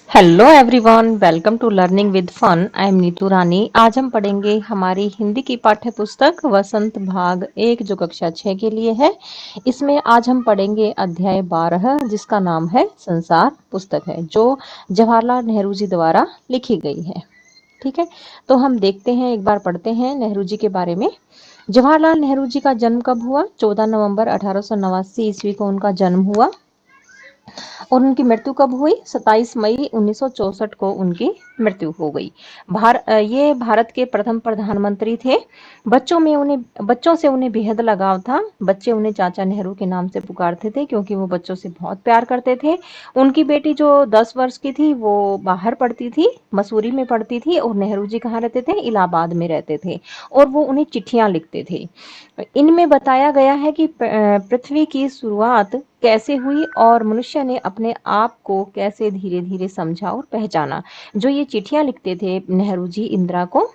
Hello everyone, welcome to learning with fun. I am Neetu Rani. आज हम पढ़ेंगे हमारी हिंदी की पाठ्य पुस्तक वसंत भाग 1 जो कक्षा 6 के लिए है। इसमें आज हम पढ़ेंगे अध्याय 12 जिसका नाम है संसार। पुस्तक है जो जवाहरलाल नेहरू जी द्वारा लिखी गई है। ठीक है, तो हम देखते हैं, एक बार पढ़ते हैं नेहरू जी के बारे में। जवाहरलाल नेहरू जी का जन्म कब हुआ? 14 नवंबर 1889 ईस्वी को उनका जन्म हुआ और उनकी मृत्यु कब हुई? 27 मई 1964 को उनकी मृत्यु हो गई। ये भारत के प्रथम प्रधानमंत्री थे। बच्चों से उन्हें बेहद लगाव था। बच्चे उन्हें चाचा नेहरू के नाम से पुकारते थे क्योंकि वो बच्चों से बहुत प्यार करते थे। उनकी बेटी जो 10 वर्ष की थी वो बाहर पढ़ती थी, मसूरी में पढ़ती थी, और नेहरू जी कहाँ रहते थे? इलाहाबाद में रहते थे और वो उन्हें चिट्ठियां लिखते थे। इनमें बताया गया है कि पृथ्वी की शुरुआत कैसे हुई और मनुष्य ने अपने आप को कैसे धीरे धीरे समझा और पहचाना। जो ये चिट्ठियां लिखते थे नेहरू जी इंदिरा को,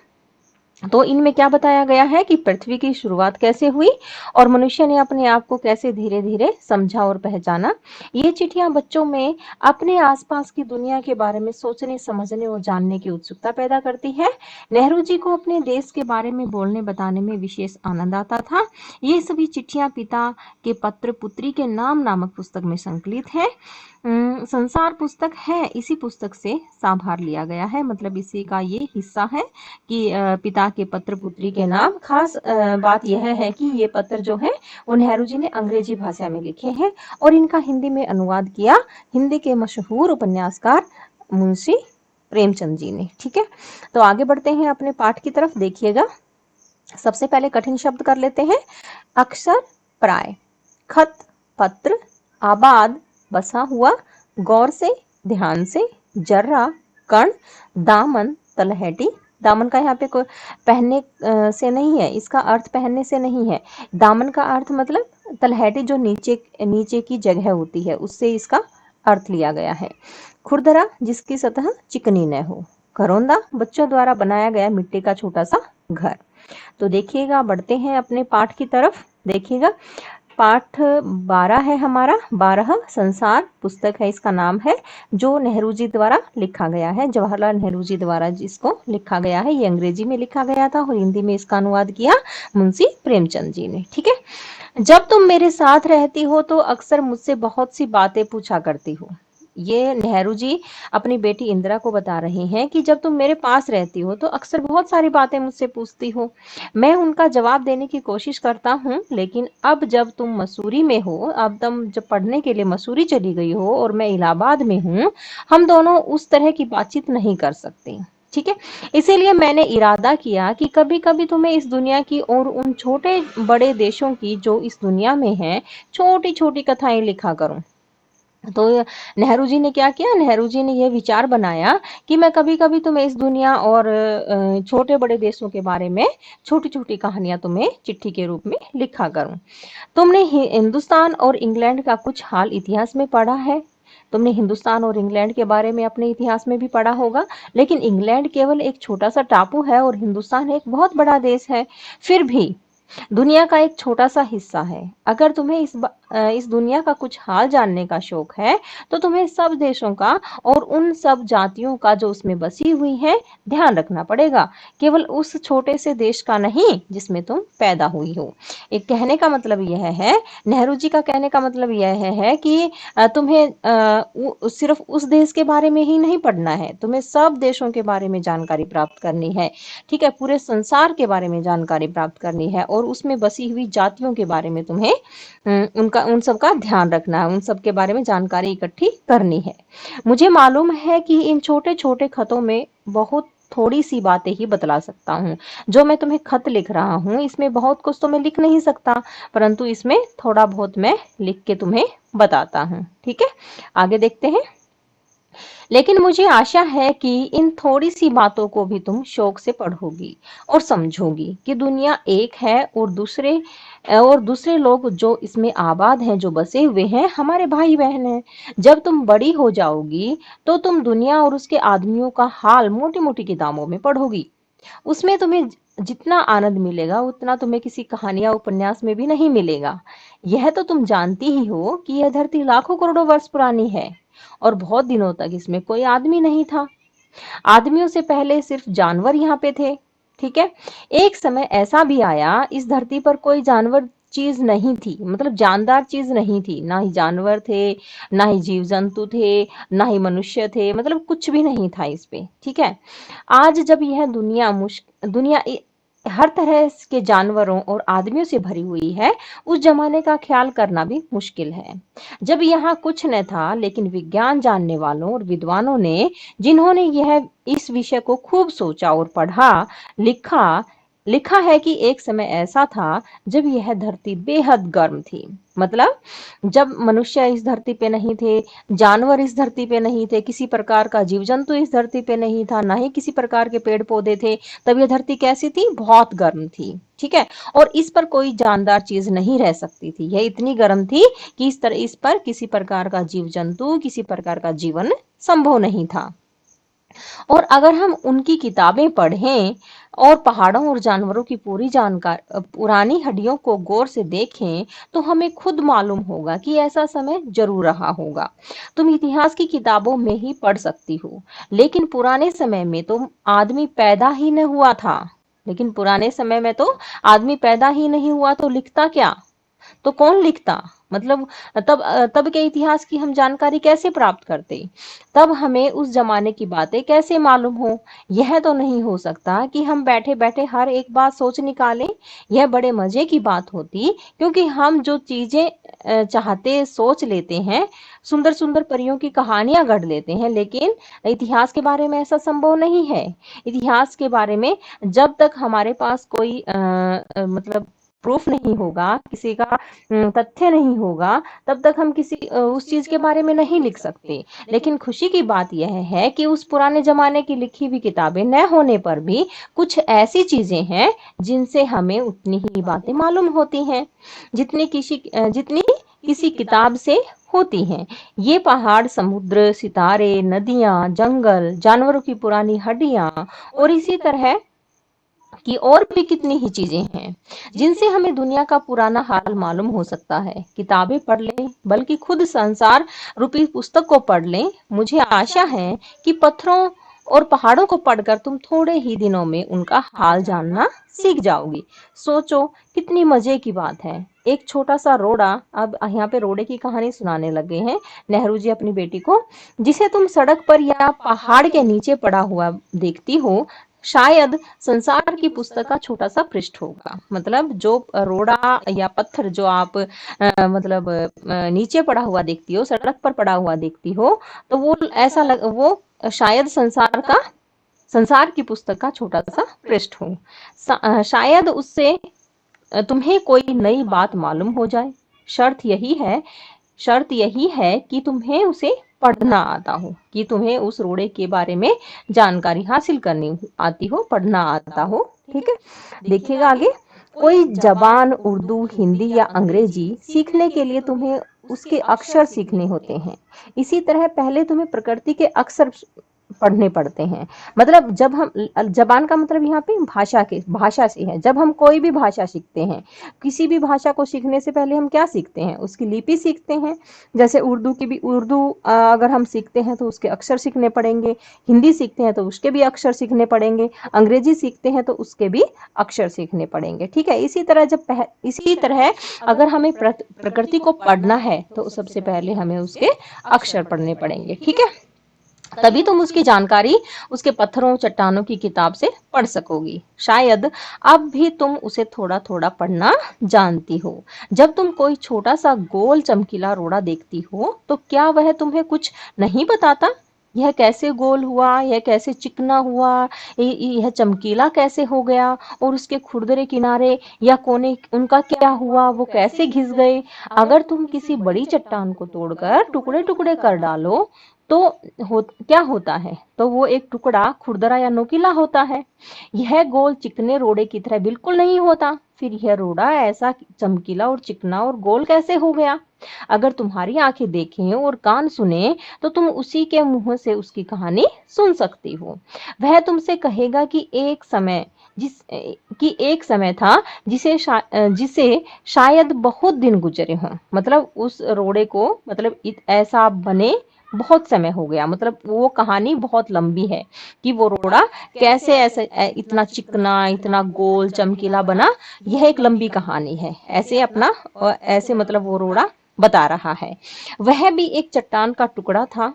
तो इनमें क्या बताया गया है कि पृथ्वी की शुरुआत कैसे हुई और मनुष्य ने अपने आप को कैसे धीरे धीरे समझा और पहचाना। ये चिट्ठियां बच्चों में अपने आसपास की दुनिया के बारे में सोचने, समझने और जानने की उत्सुकता पैदा करती है। नेहरू जी को अपने देश के बारे में बोलने बताने में विशेष आनंद आता था। ये सभी चिट्ठियां पिता के पत्र पुत्री के नाम नामक पुस्तक में संकलित है। संसार पुस्तक है, इसी पुस्तक से साभार लिया गया है, मतलब इसी का ये हिस्सा है कि पिता के पत्र पुत्री के नाम। खास बात यह है कि ये पत्र जो है वो नेहरू जी ने अंग्रेजी भाषा में लिखे हैं और इनका हिंदी में अनुवाद किया हिंदी के मशहूर उपन्यासकार मुंशी प्रेमचंद जी ने। ठीक है, तो आगे बढ़ते हैं अपने पाठ की तरफ। देखिएगा, सबसे पहले कठिन शब्द कर लेते हैं। अक्षर, प्राय, खत, पत्र, आबाद, बसा हुआ, गौर से, ध्यान से, जर्रा, कण, दामन, तलहटी। दामन का यहाँ पे कोई पहनने से नहीं है, इसका अर्थ पहनने से नहीं है। दामन का अर्थ मतलब तलहटी जो नीचे नीचे की जगह होती है, उससे इसका अर्थ लिया गया है। खुरदरा, जिसकी सतह चिकनी न हो। घरौंदा, बच्चों द्वारा बनाया गया मिट्टी का छोटा सा घर। तो देखिएगा, बढ़ते हैं अपने पाठ की तरफ। देखिएगा, पाठ 12 है हमारा। 12 संसार पुस्तक है, इसका नाम है, जो नेहरू जी द्वारा लिखा गया है। जवाहरलाल नेहरू जी द्वारा जिसको लिखा गया है, ये अंग्रेजी में लिखा गया था और हिंदी में इसका अनुवाद किया मुंशी प्रेमचंद जी ने। ठीक है, जब तुम मेरे साथ रहती हो तो अक्सर मुझसे बहुत सी बातें पूछा करती हो। ये नेहरू जी अपनी बेटी इंदिरा को बता रहे हैं कि जब तुम मेरे पास रहती हो तो अक्सर बहुत सारी बातें मुझसे पूछती हो। मैं उनका जवाब देने की कोशिश करता हूँ, लेकिन अब जब तुम मसूरी में हो, अब तुम जब पढ़ने के लिए मसूरी चली गई हो और मैं इलाहाबाद में हूँ, हम दोनों उस तरह की बातचीत नहीं कर सकते। ठीक है, इसीलिए मैंने इरादा किया कि कभी कभी तुम्हें इस दुनिया की और उन छोटे बड़े देशों की जो इस दुनिया में हैं छोटी छोटी कथाएं लिखा करूं। तो नेहरू जी ने क्या किया? नेहरू जी ने यह विचार बनाया कि मैं कभी कभी तुम्हें इस दुनिया और छोटे बड़े देशों के बारे में छोटी छोटी कहानियां तुम्हें चिट्ठी के रूप में लिखा करूं। तुमने हिंदुस्तान और इंग्लैंड का कुछ हाल इतिहास में पढ़ा है। तुमने हिंदुस्तान और इंग्लैंड के बारे में अपने इतिहास में भी पढ़ा होगा, लेकिन इंग्लैंड केवल एक छोटा सा टापू है और हिंदुस्तान एक बहुत बड़ा देश है। फिर भी दुनिया का एक छोटा सा हिस्सा है। अगर तुम्हें इस दुनिया का कुछ हाल जानने का शौक है तो तुम्हें सब देशों का और उन सब जातियों का जो उसमें बसी हुई हैं ध्यान रखना पड़ेगा, केवल उस छोटे से देश का नहीं जिसमें तुम पैदा हुई हो। एक कहने का मतलब यह है, नेहरू जी का कहने का मतलब यह है कि तुम्हें सिर्फ उस देश के बारे में ही नहीं पढ़ना है, तुम्हें सब देशों के बारे में जानकारी प्राप्त करनी है। ठीक है, पूरे संसार के बारे में जानकारी प्राप्त करनी है और उसमें बसी हुई जातियों के बारे में तुम्हें उन सब का ध्यान रखना है, उन सब के बारे में जानकारी इकट्ठी करनी है। मुझे मालूम है कि इन छोटे छोटे खतों में बहुत थोड़ी सी बातें ही बतला सकता हूँ। जो मैं तुम्हें खत लिख रहा हूँ इसमें बहुत कुछ तो मैं लिख नहीं सकता, परंतु इसमें थोड़ा बहुत मैं लिख के तुम्हें बताता हूँ। ठीक है, आगे देखते हैं। लेकिन मुझे आशा है कि इन थोड़ी सी बातों को भी तुम शौक से पढ़ोगी और समझोगी कि दुनिया एक है और दूसरे लोग जो इसमें आबाद हैं, जो बसे हुए हैं, हमारे भाई बहन हैं। जब तुम बड़ी हो जाओगी तो तुम दुनिया और उसके आदमियों का हाल मोटी मोटी किताबों में पढ़ोगी। उसमें तुम्हें जितना आनंद मिलेगा उतना तुम्हें किसी कहानी या उपन्यास में भी नहीं मिलेगा। यह तो तुम जानती ही हो कि यह धरती लाखों करोड़ों वर्ष पुरानी है और बहुत दिनों तक इसमें कोई आदमी नहीं था। आदमियों से पहले सिर्फ जानवर यहाँ पे थे। ठीक है। एक समय ऐसा भी आया इस धरती पर कोई जानवर चीज नहीं थी, मतलब जानदार चीज नहीं थी, ना ही जानवर थे, ना ही जीव जंतु थे, ना ही मनुष्य थे, मतलब कुछ भी नहीं था इस पे। ठीक है। आज जब यह दुनिया हर तरह के जानवरों और आदमियों से भरी हुई है, उस जमाने का ख्याल करना भी मुश्किल है। जब यहाँ कुछ न था, लेकिन विज्ञान जानने वालों और विद्वानों ने, जिन्होंने यह इस विषय को खूब सोचा और पढ़ा, लिखा लिखा है कि एक समय ऐसा था जब यह धरती बेहद गर्म थी। मतलब जब मनुष्य इस धरती पे नहीं थे, जानवर इस धरती पे नहीं थे, किसी प्रकार का जीव जंतु इस धरती पे नहीं था, ना ही किसी प्रकार के पेड़ पौधे थे, तब यह धरती कैसी थी? बहुत गर्म थी। ठीक है। और इस पर कोई जानदार चीज नहीं रह सकती थी। यह इतनी गर्म थी कि इस पर किसी प्रकार का जीव जंतु, किसी प्रकार का जीवन संभव नहीं था। और अगर हम उनकी किताबें पढ़ें और पहाड़ों और जानवरों की पूरी जानकारी, पुरानी हड्डियों को गौर से देखें, तो हमें खुद मालूम होगा कि ऐसा समय जरूर रहा होगा। तुम इतिहास की किताबों में ही पढ़ सकती हो, लेकिन पुराने समय में तो आदमी पैदा ही न हुआ था। लेकिन पुराने समय में तो आदमी पैदा ही नहीं हुआ, तो लिखता क्या? तो कौन लिखता? मतलब तब तब के इतिहास की हम जानकारी कैसे प्राप्त करते? तब हमें उस जमाने की बातें कैसे मालूम हो? यह तो नहीं हो सकता कि हम बैठे बैठे हर एक बात सोच निकालें। यह बड़े मजे की बात होती, क्योंकि हम जो चीजें चाहते सोच लेते हैं, सुंदर सुंदर परियों की कहानियां गढ़ लेते हैं, लेकिन इतिहास के बारे में ऐसा संभव नहीं है। इतिहास के बारे में जब तक हमारे पास कोई मतलब प्रूफ नहीं होगा, किसी का तथ्य नहीं होगा, तब तक हम किसी उस चीज के बारे में नहीं लिख सकते। लेकिन खुशी की बात यह है कि उस पुराने जमाने की लिखी हुई किताबें न होने पर भी कुछ ऐसी चीजें हैं जिनसे हमें उतनी ही बातें मालूम होती हैं जितनी किसी किताब से होती हैं। ये पहाड़, समुद्र, सितारे, नदियां, जंगल, जानवरों की पुरानी हड्डियां और इसी तरह कि और भी कितनी ही चीजें हैं जिनसे हमें दुनिया का पुराना हाल मालूम हो सकता है। किताबें पढ़ लें, बल्कि खुद संसार रूपी पुस्तक को पढ़ लें। मुझे आशा है कि पत्थरों और पहाड़ों को पढ़कर तुम थोड़े ही दिनों में उनका हाल जानना सीख जाओगी। सोचो कितनी मजे की बात है। एक छोटा सा रोड़ा, अब यहाँ पे रोड़े की कहानी सुनाने लगे हैं नेहरू जी अपनी बेटी को, जिसे तुम सड़क पर या पहाड़ के नीचे पड़ा हुआ देखती हो, शायद संसार की पुस्तक का छोटा सा पृष्ठ होगा। मतलब जो रोड़ा या पत्थर जो आप नीचे पड़ा हुआ देखती हो, सड़क पर पड़ा हुआ देखती हो, तो वो शायद संसार की पुस्तक का छोटा सा पृष्ठ हो। शायद उससे तुम्हें कोई नई बात मालूम हो जाए। शर्त यही है कि तुम्हें उसे पढ़ना आता हो, कि तुम्हें उस रोड़े के बारे में जानकारी हासिल करनी आती हो, पढ़ना आता हो। ठीक है। देखिएगा आगे, कोई जबान, उर्दू, हिंदी या अंग्रेजी सीखने के लिए तुम्हें उसके अक्षर सीखने होते हैं। इसी तरह पहले तुम्हें प्रकृति के अक्षर पढ़ने पड़ते हैं। मतलब जब हम, जबान का मतलब यहाँ पे भाषा से है। जब हम कोई भी भाषा सीखते हैं, किसी भी भाषा को सीखने से पहले हम क्या सीखते हैं? उसकी लिपि सीखते हैं। जैसे उर्दू अगर हम सीखते हैं तो उसके अक्षर सीखने पड़ेंगे, हिंदी सीखते हैं तो उसके भी अक्षर सीखने पड़ेंगे, अंग्रेजी सीखते हैं तो उसके भी अक्षर सीखने पड़ेंगे। ठीक है। इसी तरह अगर हमें प्रकृति को पढ़ना है तो सबसे पहले हमें उसके अक्षर पढ़ने पड़ेंगे। ठीक है। तभी तुम उसकी जानकारी उसके पत्थरों, चट्टानों की किताब से पढ़ सकोगी। शायद अब भी तुम उसे थोड़ा थोड़ा पढ़ना जानती हो। जब तुम कोई छोटा सा गोल चमकीला रोड़ा देखती हो, तो क्या वह तुम्हें कुछ नहीं बताता? यह कैसे गोल हुआ, यह कैसे चिकना हुआ, यह चमकीला कैसे हो गया, और उसके खुरदरे किनारे या कोने उनका क्या हुआ, वो कैसे घिस गए? अगर तुम किसी बड़ी चट्टान को तोड़कर टुकड़े टुकड़े कर डालो तो क्या होता है? तो वो एक टुकड़ा खुरदरा या नोकीला होता है। यह गोल चिकने रोड़े की तरह बिल्कुल नहीं होता। फिर यह रोड़ा ऐसा चमकीला और चिकना और गोल कैसे हो गया? अगर तुम्हारी आंखें देखें और कान सुने, तो तुम उसी के मुंह से उसकी कहानी सुन सकती हो। वह तुमसे कहेगा कि एक समय था जिसे शायद बहुत दिन गुजरे हों। मतलब उस रोड़े को, मतलब ऐसा बहुत समय हो गया, मतलब वो कहानी बहुत लंबी है कि वो रोड़ा कैसे ऐसे इतना चिकना, इतना गोल चमकीला बना। यह एक लंबी कहानी है। ऐसे अपना ऐसे मतलब वो रोड़ा बता रहा है। वह भी एक चट्टान का टुकड़ा था,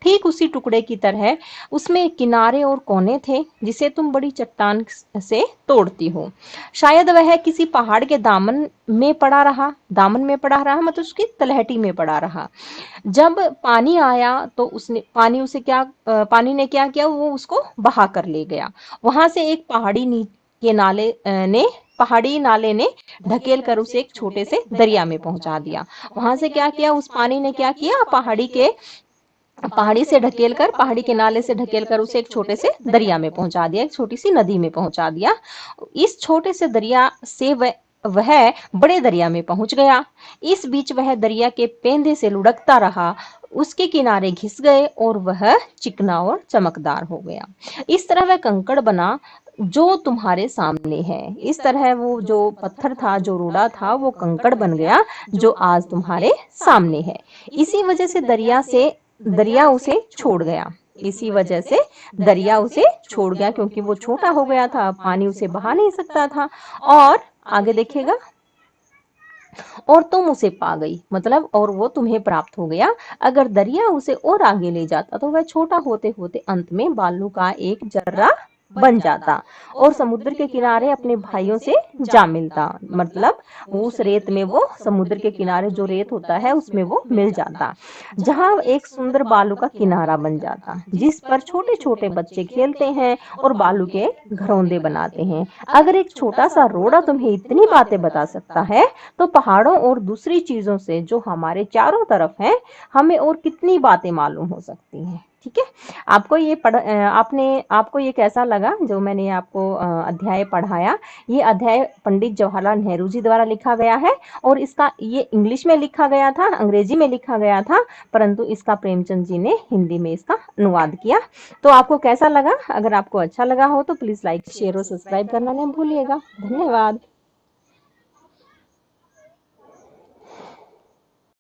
ठीक उसी टुकड़े की तरह उसमें किनारे और कोने थे जिसे तुम बड़ी चट्टान से तोड़ती हो। शायद वह किसी पहाड़ के दामन में पड़ा रहा, मतलब उसकी तलहटी में पड़ा रहा। जब पानी आया तो उसने पानी ने क्या किया, वो उसको बहा कर ले गया। वहां से एक पहाड़ी नाले ने ढकेल कर उसे एक छोटे से दरिया में पहुंचा दिया। वहां से क्या किया, उस पानी ने क्या किया, पहाड़ी के नाले से ढकेल कर उसे एक छोटे से दरिया में पहुंचा दिया, एक छोटी सी नदी में पहुंचा दिया। इस छोटे से दरिया से वह बड़े दरिया में पहुंच गया। इस बीच वह दरिया के पेंदे से लुढ़कता रहा, उसके किनारे घिस गए और वह चिकना और चमकदार हो गया। इस तरह वह कंकड़ बना जो तुम्हारे सामने है। इस तरह वो जो पत्थर था, जो रोड़ा था, वो कंकड़ बन गया जो आज तुम्हारे सामने है। इसी वजह से दरिया उसे छोड़ गया। इसी वजह से दरिया उसे छोड़ गया, क्योंकि वो छोटा हो गया था, पानी उसे बहा नहीं सकता था। और आगे देखिएगा, और तुम उसे पा गई, मतलब और वो तुम्हें प्राप्त हो गया। अगर दरिया उसे और आगे ले जाता तो वह छोटा होते होते अंत में बालू का एक जर्रा बन जाता और समुद्र के किनारे अपने भाइयों से जा मिलता। मतलब उस रेत में, वो समुद्र के किनारे जो रेत होता है उसमें वो मिल जाता, जहां एक सुंदर बालू का किनारा बन जाता जिस पर छोटे छोटे बच्चे खेलते हैं और बालू के घरौंदे बनाते हैं। अगर एक छोटा सा रोड़ा तुम्हें इतनी बातें बता सकता है, तो पहाड़ों और दूसरी चीजों से जो हमारे चारों तरफ हैं, हमें और कितनी बातें मालूम हो सकती हैं। ठीक है, आपको ये कैसा लगा जो मैंने आपको अध्याय पढ़ाया। ये अध्याय पंडित जवाहरलाल नेहरू जी द्वारा लिखा गया है और इसका ये इंग्लिश में लिखा गया था, अंग्रेजी में लिखा गया था, परंतु इसका प्रेमचंद जी ने हिंदी में इसका अनुवाद किया। तो आपको कैसा लगा? अगर आपको अच्छा लगा हो तो प्लीज लाइक शेयर और सब्सक्राइब करना नहीं भूलिएगा। धन्यवाद।